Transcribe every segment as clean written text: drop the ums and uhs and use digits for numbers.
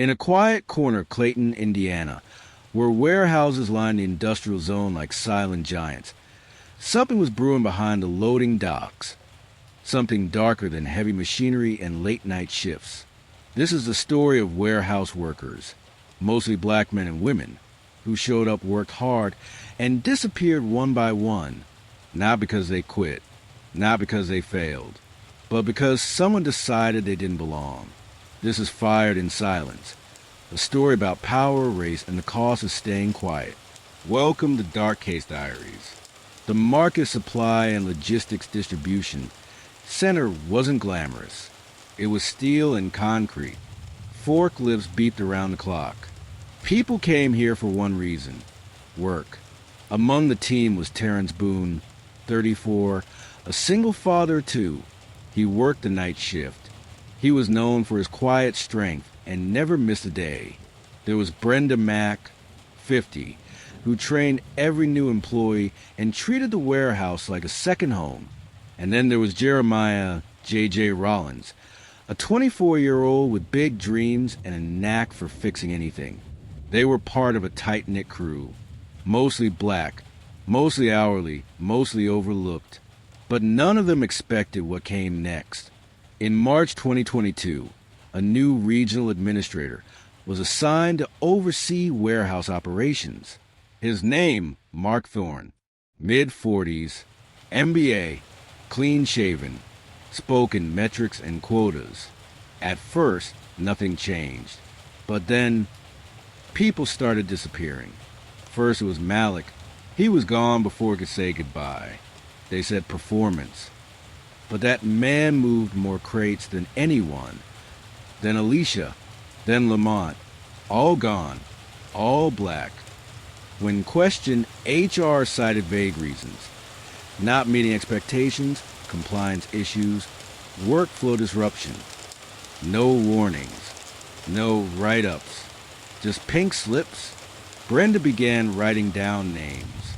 In a quiet corner of Clayton, Indiana, where warehouses lined the industrial zone like silent giants, something was brewing behind the loading docks. Something darker than heavy machinery and late-night shifts. This is the story of warehouse workers, mostly black men and women, who showed up, worked hard, and disappeared one by one, not because they quit, not because they failed, but because someone decided they didn't belong. This is Fired in Silence, a story about power, race, and the cost of staying quiet. Welcome to Case Diaries. The market supply and logistics distribution center wasn't glamorous. It was steel and concrete. Forklifts beeped around the clock. People came here for one reason: work. Among the team was Terrence Boone, 34, a single father of two. He worked the night shift. He was known for his quiet strength and never missed a day. There was Brenda Mack, 50, who trained every new employee and treated the warehouse like a second home. And then there was Jeremiah J.J. Rollins, a 24-year-old with big dreams and a knack for fixing anything. They were part of a tight-knit crew, mostly black, mostly hourly, mostly overlooked. But none of them expected what came next. In March 2022, a new regional administrator was assigned to oversee warehouse operations. His name, Mark Thorne, mid-40s, MBA, clean-shaven, spoke in metrics and quotas. At first, nothing changed. But then, people started disappearing. First it was Malik. He was gone before he could say goodbye. They said performance. But that man moved more crates than anyone. Then Alicia. Then Lamont. All gone. All black. When questioned, HR cited vague reasons. Not meeting expectations, compliance issues, workflow disruption. No warnings, no write-ups, just pink slips. Brenda began writing down names.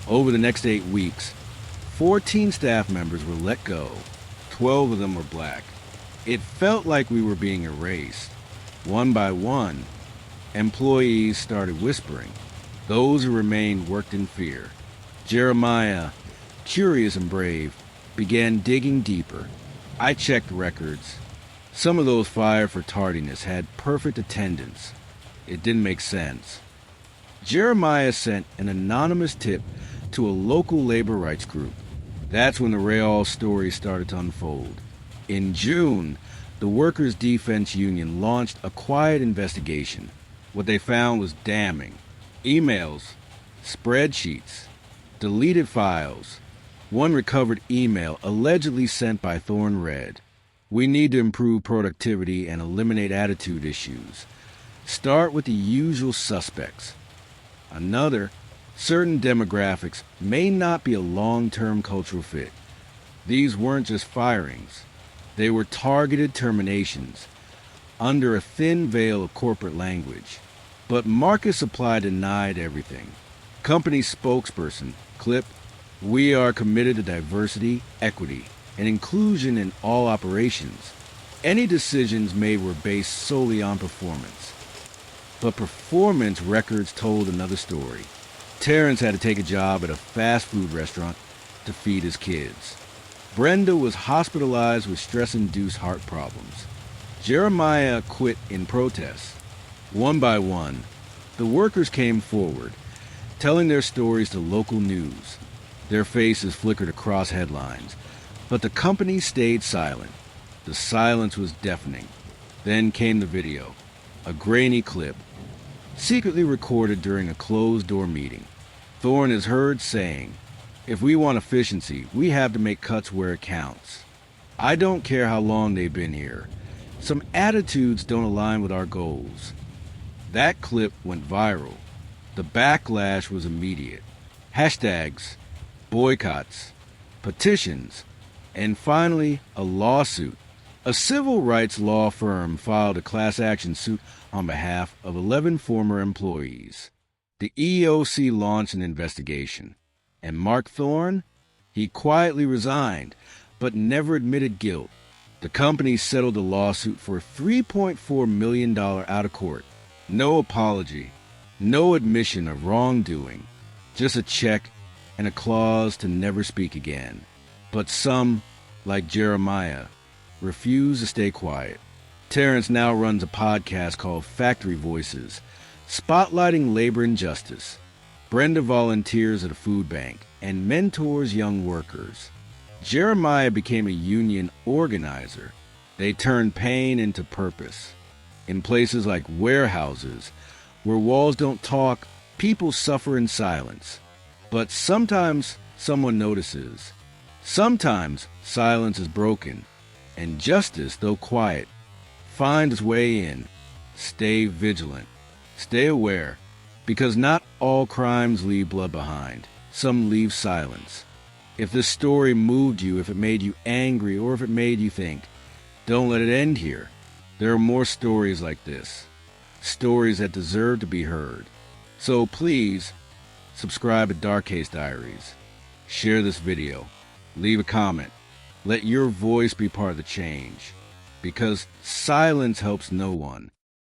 Over the next 8 weeks, 14 staff members were let go. 12 of them were black. It felt like we were being erased. One by one, employees started whispering. Those who remained worked in fear. Jeremiah, curious and brave, began digging deeper. I checked records. Some of those fired for tardiness had perfect attendance. It didn't make sense. Jeremiah sent an anonymous tip to a local labor rights group. That's when the Rayall story started to unfold. In June, the Workers' Defense Union launched a quiet investigation. What they found was damning. Emails, spreadsheets, deleted files. One recovered email allegedly sent by Thorne read, "We need to improve productivity and eliminate attitude issues. Start with the usual suspects." Another, certain demographics may not be a long-term cultural fit. These weren't just firings. They were targeted terminations under a thin veil of corporate language. But Market Supply denied everything. Company spokesperson, clip, "We are committed to diversity, equity, and inclusion in all operations. Any decisions made were based solely on performance." But performance records told another story. Terrence had to take a job at a fast food restaurant to feed his kids. Brenda was hospitalized with stress-induced heart problems. Jeremiah quit in protest. One by one, the workers came forward, telling their stories to local news. Their faces flickered across headlines, but the company stayed silent. The silence was deafening. Then came the video, a grainy clip, secretly recorded during a closed-door meeting. Thorne is heard saying, "If we want efficiency, we have to make cuts where it counts. I don't care how long they've been here. Some attitudes don't align with our goals." That clip went viral. The backlash was immediate. Hashtags, boycotts, petitions, and finally a lawsuit. A civil rights law firm filed a class action suit on behalf of 11 former employees. The EOC launched an investigation. And Mark Thorne? He quietly resigned, but never admitted guilt. The company settled the lawsuit for $3.4 million out of court. No apology, no admission of wrongdoing, just a check and a clause to never speak again. But some, like Jeremiah, refuse to stay quiet. Terrence now runs a podcast called Factory Voices, spotlighting labor injustice. Brenda volunteers at a food bank and mentors young workers. Jeremiah became a union organizer. They turned pain into purpose. In places like warehouses, where walls don't talk, people suffer in silence. But sometimes someone notices. Sometimes silence is broken, and justice, though quiet, finds its way in. Stay vigilant. Stay aware, because not all crimes leave blood behind. Some leave silence. If this story moved you, if it made you angry, or if it made you think, don't let it end here. There are more stories like this. Stories that deserve to be heard. So please, subscribe to Case Diaries. Share this video. Leave a comment. Let your voice be part of the change. Because silence helps no one.